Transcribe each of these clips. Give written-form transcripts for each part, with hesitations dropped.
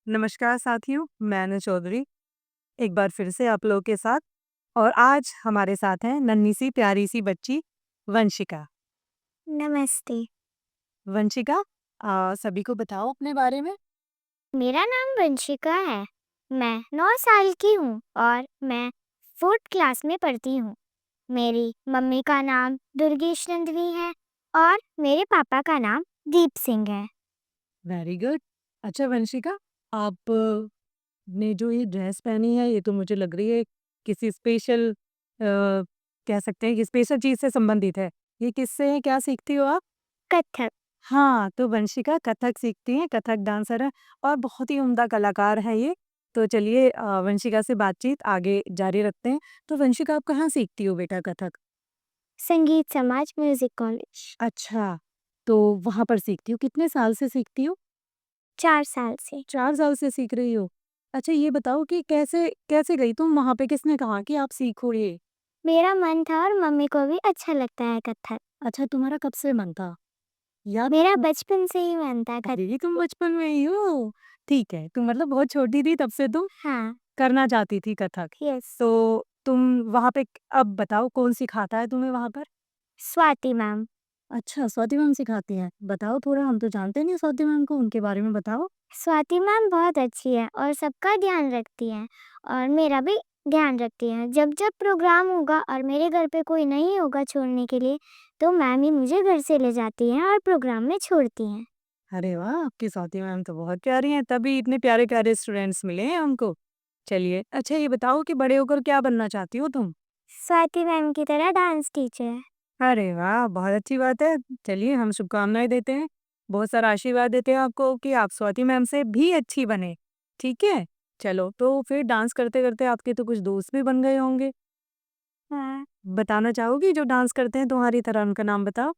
नमस्कार साथियों, मैं अनु चौधरी एक बार फिर से आप लोगों के साथ। और आज हमारे साथ हैं नन्ही सी प्यारी सी बच्ची वंशिका। नमस्ते। वंशिका, सभी को बताओ अपने बारे में। मेरा नाम वंशिका है। मैं 9 साल की हूँ और मैं 4th क्लास में पढ़ती हूँ। मेरी मम्मी का नाम दुर्गेश नंदनी है और मेरे पापा का नाम दीप सिंह है। Very good. अच्छा वंशिका, आप ने जो ये ड्रेस पहनी है ये तो मुझे लग रही है किसी स्पेशल कह सकते हैं कि स्पेशल चीज़ से संबंधित है। ये किससे है, क्या सीखती हो आप? कथक। हाँ, तो वंशिका कथक सीखती हैं, कथक डांसर है और बहुत ही उम्दा कलाकार हैं ये। तो चलिए वंशिका से बातचीत आगे जारी रखते हैं। तो वंशिका, आप कहाँ सीखती हो बेटा कथक? संगीत समाज म्यूजिक कॉलेज। अच्छा, तो वहाँ पर सीखती हो, कितने साल से सीखती हो? 4 साल से। 4 साल से सीख रही हो। अच्छा ये बताओ कि कैसे कैसे गई तुम वहाँ पे, किसने कहा कि आप सीखो ये? मेरा मन था और मम्मी को भी अच्छा लगता है कथक। अच्छा, तुम्हारा कब से मन था? याद मेरा बचपन से ही मन था कथक। अरे! तुम बचपन में ही हो। ठीक है, तुम मतलब बहुत छोटी थी तब से तुम हाँ। करना चाहती थी कथक। यस। तो तुम वहाँ पे अब बताओ कौन सिखाता है तुम्हें वहाँ पर? स्वाति मैम। अच्छा, स्वाति मैम सिखाती हैं। बताओ थोड़ा, हम तो जानते नहीं स्वाति मैम को, उनके बारे में बताओ। स्वाति मैम बहुत अच्छी है और सबका ध्यान रखती हैं और मेरा भी ध्यान रखती हैं। जब जब प्रोग्राम होगा और मेरे घर पे कोई नहीं होगा छोड़ने के लिए, तो मैम ही मुझे घर से ले जाती हैं और प्रोग्राम में छोड़ती हैं। अरे वाह! आपकी स्वाति मैम तो बहुत प्यारी हैं, तभी इतने प्यारे-प्यारे स्टूडेंट्स मिले हैं हमको। चलिए, अच्छा ये बताओ कि बड़े होकर क्या बनना चाहती हो तुम? स्वाति मैम की तरह डांस टीचर। अरे वाह! बहुत अच्छी बात है। चलिए हम शुभकामनाएँ देते हैं। बहुत सारा आशीर्वाद देते हैं आपको कि आप स्वाति मैम से भी अच्छी बने। ठीक है? चलो, तो फिर डांस करते-करते आपके तो कुछ दोस्त भी बन गए होंगे। हाँ। बताना चाहोगी जो डांस करते हैं तुम्हारी तरह, उनका नाम बताओ?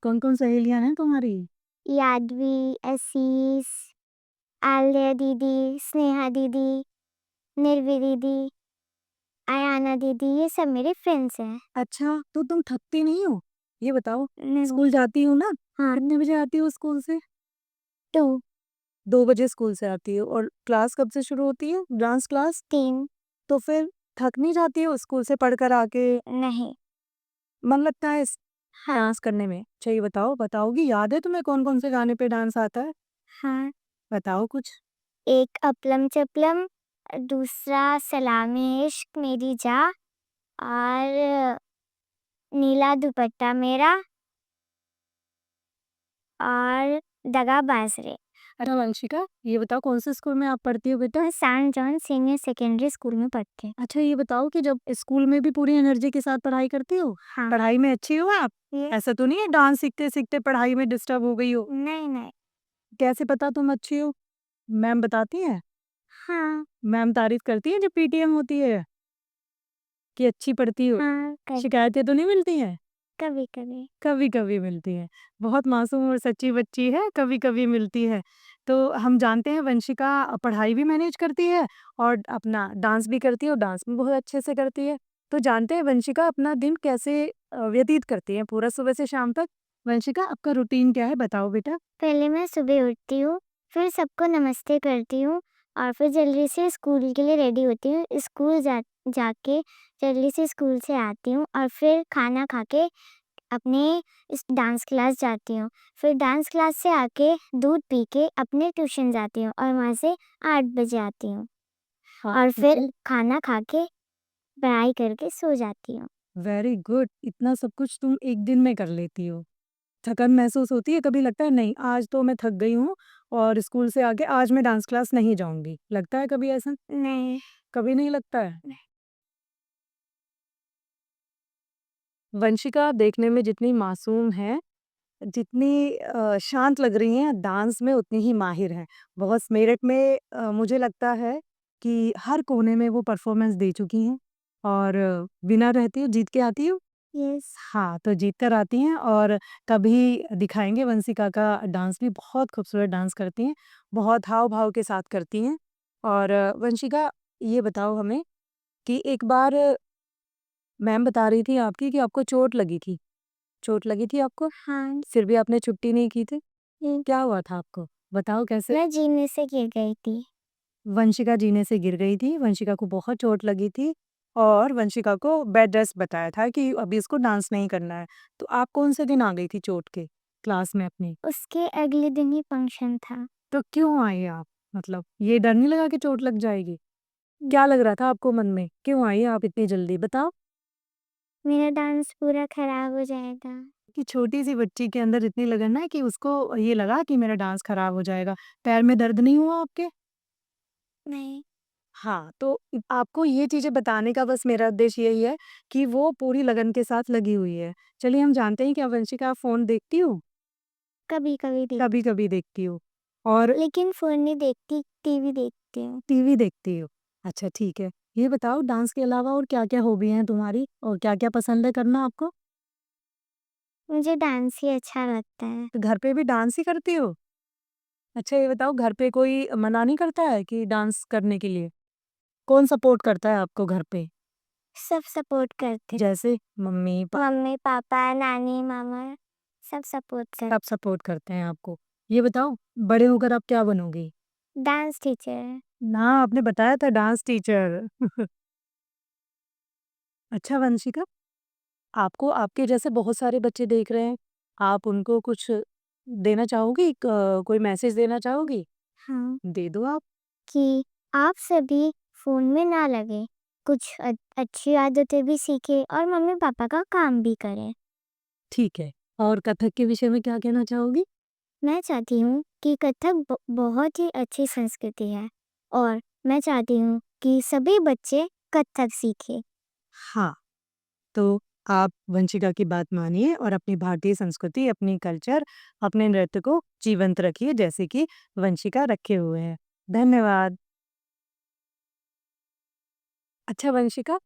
कौन-कौन सहेलियाँ हैं तुम्हारी? यादवी, असीस, आलिया दीदी, स्नेहा दीदी, निर्वी दीदी, अयाना दीदी, ये सब मेरे फ्रेंड्स हैं। अच्छा, तो तुम थकती नहीं हो? ये बताओ, नहीं। स्कूल जाती हो ना? हाँ। कितने बजे आती हो स्कूल से? 2, 2 बजे स्कूल से आती हो और क्लास कब से शुरू होती है, डांस क्लास? 3। तो फिर थक नहीं जाती हो स्कूल से पढ़कर आके? नहीं। मन लगता है इस हाँ। डांस करने में? अच्छा ये बताओ, बताओगी? याद है तुम्हें कौन-कौन से गाने पे डांस आता है? हाँ। बताओ कुछ। एक अपलम चपलम, दूसरा सलामी इश्क मेरी जा और नीला दुपट्टा मेरा और दगाबाज रे। अच्छा वंशिका, ये बताओ कौन से स्कूल में आप पढ़ती हो बेटा? मैं Saint John senior secondary school में पढ़ती हूँ। अच्छा ये बताओ कि जब स्कूल में भी पूरी एनर्जी के साथ पढ़ाई करती हो? हाँ। पढ़ाई में अच्छी हो आप? ये ऐसा तो नहीं है डांस सीखते-सीखते पढ़ाई में डिस्टर्ब हो गई हो? नहीं नहीं। कैसे पता तुम अच्छी हो? मैम बताती हैं? हाँ। मैम तारीफ करती है जब पीटीएम होती है कि अच्छी पढ़ती हो? हाँ, शिकायतें तो नहीं मिलती हैं? कभी कभी। कभी-कभी मिलती हैं। बहुत मासूम और सच्ची बच्ची है, कभी-कभी मिलती है। तो हम जानते हैं वंशिका पढ़ाई भी मैनेज करती है और अपना डांस भी करती है और डांस भी बहुत अच्छे से करती है। तो जानते हैं वंशिका अपना दिन कैसे व्यतीत करती है पूरा सुबह से शाम तक? वंशिका आपका रूटीन क्या है बताओ बेटा? पहले मैं सुबह उठती हूँ, फिर सबको नमस्ते करती हूँ और फिर जल्दी से स्कूल के लिए रेडी होती हूँ। स्कूल जाके जल्दी से स्कूल से आती हूँ और फिर खाना खा के अपने इस डांस क्लास जाती हूँ। फिर डांस क्लास से आके दूध पी के अपने ट्यूशन जाती हूँ और वहाँ से 8 बजे आती हूँ और फिर खाना खा के पढ़ाई करके सो जाती हूँ। वेरी गुड, इतना सब कुछ तुम एक दिन में कर लेती हो। थकान महसूस होती है? कभी लगता है नहीं आज तो मैं थक गई हूँ और स्कूल से आके आज मैं डांस क्लास नहीं जाऊँगी, लगता है कभी ऐसा? नहीं। कभी नहीं लगता है? वंशिका देखने में जितनी मासूम है, जितनी शांत लग रही हैं, डांस में उतनी ही माहिर हैं। बहुत मेरठ में मुझे लगता है कि हर कोने में वो परफ़ॉर्मेंस दे चुकी हैं और विनर रहती हो, जीत के आती हो? यस। हाँ, तो जीत कर आती हैं और कभी दिखाएँगे वंशिका का डांस भी, बहुत खूबसूरत डांस करती हैं, बहुत हाव-भाव के साथ करती हैं। और वंशिका ये बताओ हमें कि एक बार मैम बता रही थी आपकी कि आपको चोट लगी थी। चोट लगी थी आपको? हाँ। फिर भी आपने छुट्टी नहीं की थी? ये क्या हुआ था आपको? बताओ कैसे? मैं जीने से गिर गई थी। वंशिका जीने से गिर गई थी, वंशिका को बहुत चोट लगी थी और वंशिका को बेड रेस्ट बताया था कि अभी इसको डांस नहीं करना है। तो आप कौन-से दिन आ गई थी चोट के क्लास में अपनी? उसके अगले दिन ही फंक्शन था। तो क्यों आई आप? मतलब ये डर नहीं लगा कि चोट लग जाएगी? क्या लग रहा था आपको मन में? क्यों आई आप इतनी जल्दी बताओ? मेरा डांस पूरा खराब हो जाएगा। कि छोटी-सी बच्ची के अंदर इतनी लगन है कि उसको ये लगा कि मेरा डांस खराब हो जाएगा। पैर में दर्द नहीं हुआ आपके? नहीं। हाँ, तो आपको ये चीज़ें बताने का बस मेरा उद्देश्य यही है कि वो पूरी लगन के साथ लगी हुई है। चलिए हम जानते हैं, क्या वंशिका आप फ़ोन देखती हो? कभी-कभी कभी-कभी देखती हो और लेकिन फ़ोन नहीं देखती, टीवी देखती हूँ। टीवी देखती हो। अच्छा ठीक है। ये बताओ, डांस के अलावा और क्या-क्या हॉबी हैं तुम्हारी और क्या-क्या पसंद है करना आपको? मुझे डांस ही अच्छा लगता है। तो घर पे भी डांस ही करती हो? अच्छा ये बताओ, घर पे कोई मना नहीं करता है कि डांस करने के लिए? कौन सपोर्ट करता है आपको घर पे? सब सपोर्ट करते। जैसे मम्मी, मम्मी, पापा, नानी, मामा सब सपोर्ट कर। सब सपोर्ट करते हैं आपको। ये बताओ, बड़े होकर आप क्या बनोगी? Dance teacher. ना, आपने बताया था डांस टीचर। अच्छा वंशिका, आपको आपके जैसे बहुत सारे बच्चे देख रहे हैं, आप उनको कुछ देना चाहोगी? कोई मैसेज देना चाहोगी? हाँ, दे दो आप। कि आप सभी फ़ोन में ना लगें। कुछ अच्छी आदतें भी सीखें और मम्मी-पापा का काम भी करें। ठीक है। और कथक के विषय में क्या कहना चाहोगी? मैं चाहती हूँ कि कथक बहुत ही अच्छी संस्कृति है और मैं चाहती हूँ कि सभी बच्चे कथक सीखें। हाँ, तो आप वंशिका की बात मानिए और अपनी भारतीय संस्कृति, अपनी कल्चर, अपने नृत्य को जीवंत रखिए जैसे कि वंशिका रखे हुए है। धन्यवाद। अच्छा वंशिका,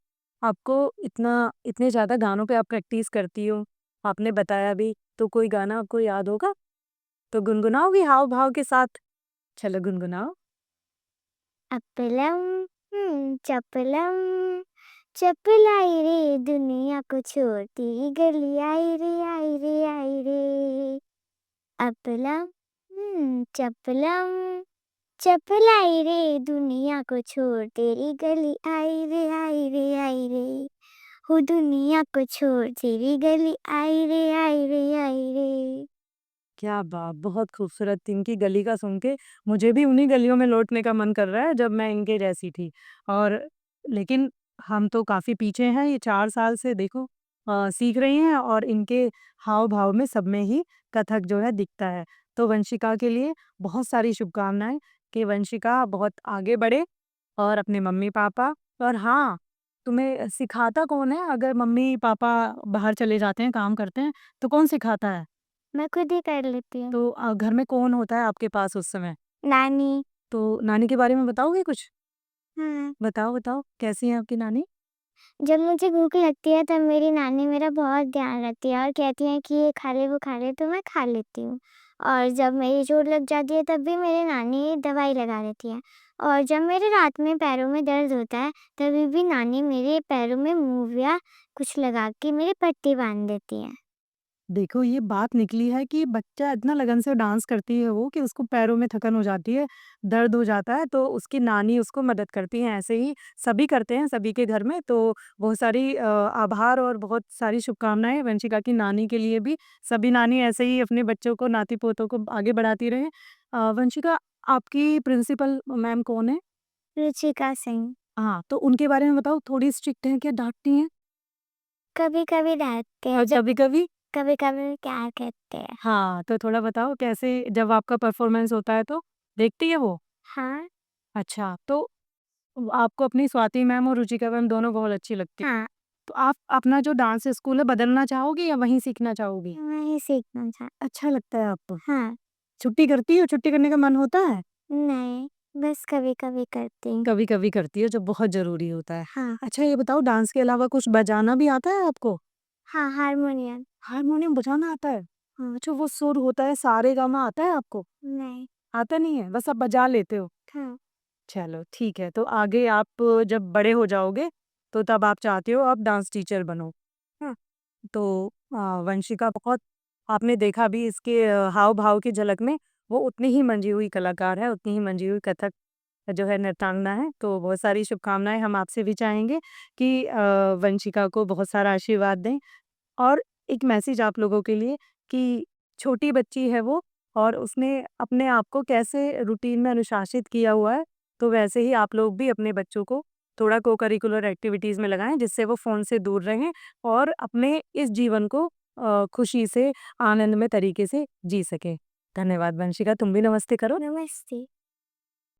आपको इतने ज़्यादा गानों पे आप प्रैक्टिस करती हो, आपने बताया भी, तो कोई गाना आपको याद होगा? तो गुनगुनाओगी हाव-भाव के साथ? चलो गुनगुनाओ। अपलम चपलम चपलाई रे दुनिया को छोड़ती गली आई रे आई रे। अपलम चपलम चपलाई रे दुनिया को छोड़ तेरी गली आई रे हो दुनिया को छोड़ तेरी गली आई रे। क्या बात! बहुत खूबसूरत। इनकी गली का सुन के मुझे भी उन्हीं गलियों में लौटने का मन कर रहा है जब मैं इनके जैसी थी। और लेकिन हम तो काफ़ी पीछे हैं, ये 4 साल से देखो सीख रही हैं और इनके हाव-भाव में सब में ही कथक जो है दिखता है। तो वंशिका के लिए बहुत सारी शुभकामनाएँ कि वंशिका बहुत आगे बढ़े और अपने मम्मी-पापा और हाँ, तुम्हें सिखाता कौन है? अगर मम्मी-पापा बाहर चले जाते हैं, काम करते हैं, तो कौन सिखाता है? मैं खुद ही कर लेती हूँ। तो घर में कौन होता है आपके पास उस समय? नानी। तो नानी के बारे में बताओगे कुछ? हाँ। बताओ, बताओ कैसी हैं आपकी नानी? जब मुझे भूख लगती है तब मेरी नानी मेरा बहुत ध्यान रखती है और कहती हैं कि ये खा ले वो खा ले तो मैं खा लेती हूँ। और जब मेरी चोट लग जाती है तब भी मेरी नानी दवाई लगा देती है। और जब मेरे रात में पैरों में दर्द होता है तभी भी नानी मेरे पैरों में मूव या कुछ लगा के मेरी पट्टी बांध देती है। देखो ये बात निकली है कि बच्चा इतना लगन से डांस करती है वो कि उसको पैरों में थकन हो जाती है, दर्द हो जाता है तो उसकी नानी उसको मदद करती हैं। ऐसे ही सभी करते हैं सभी के घर में। तो बहुत सारी आभार और बहुत सारी शुभकामनाएँ वंशिका की नानी के लिए भी। सभी नानी ऐसे ही अपने बच्चों को, नाती-पोतों को आगे बढ़ाती रहें। वंशिका, आपकी प्रिंसिपल मैम कौन है? रुचिका सिंह। हाँ, तो उनके बारे में बताओ, थोड़ी स्ट्रिक्ट हैं क्या, डाँटती हैं? कभी-कभी डाँटते हैं और जब कभी-कभी? कभी-कभी क्या कहते हैं। हाँ, तो थोड़ा बताओ कैसे जब आपका परफॉर्मेंस होता है तो? देखती है वो? हाँ, अच्छा, तो आपको अपनी स्वाति मैम और रुचिका मैम दोनों बहुत अच्छी लगती हैं। हाँ, तो आप अपना जो डांस स्कूल है बदलना चाहोगी या वहीं सीखना चाहोगी? वही सीखना चाह। अच्छा लगता है आपको? हाँ, छुट्टी करती हो? छुट्टी करने का मन होता है? नहीं, बस कभी-कभी करती हूँ। कभी-कभी करती हो जब बहुत ज़रूरी होता है। हाँ, अच्छा ये बताओ, डांस के अलावा कुछ बजाना भी आता है आपको? हाँ, हारमोनियम। हारमोनियम बजाना आता है? हाँ, अच्छा वो सुर होता है सारेगामा आता है आपको? नहीं। आता नहीं है, बस आप बजा लेते हो? हाँ, चलो ठीक है, तो आगे आप जब बड़े हो जाओगे, तो तब आप चाहते हो आप डांस टीचर बनो। हाँ, तो वंशिका बहुत, आपने देखा भी इसके हाव-भाव की झलक में, वो उतनी ही मंझी हुई कलाकार है, उतनी ही मंझी हुई कथक जो है नृत्यांगना है। तो बहुत सारी शुभकामनाएँ हम आपसे भी चाहेंगे कि वंशिका को बहुत सारा आशीर्वाद दें। और एक मैसेज आप लोगों के लिए कि छोटी बच्ची है वो और उसने अपने आप को कैसे रूटीन में अनुशासित किया हुआ है, तो वैसे ही आप लोग भी अपने बच्चों को थोड़ा को-करिकुलर एक्टिविटीज़ में लगाएँ, जिससे वो फ़ोन से दूर रहें और अपने इस जीवन को खुशी से, आनंदमय तरीके से जी सकें। धन्यवाद वंशिका, तुम भी नमस्ते करो। नमस्ते।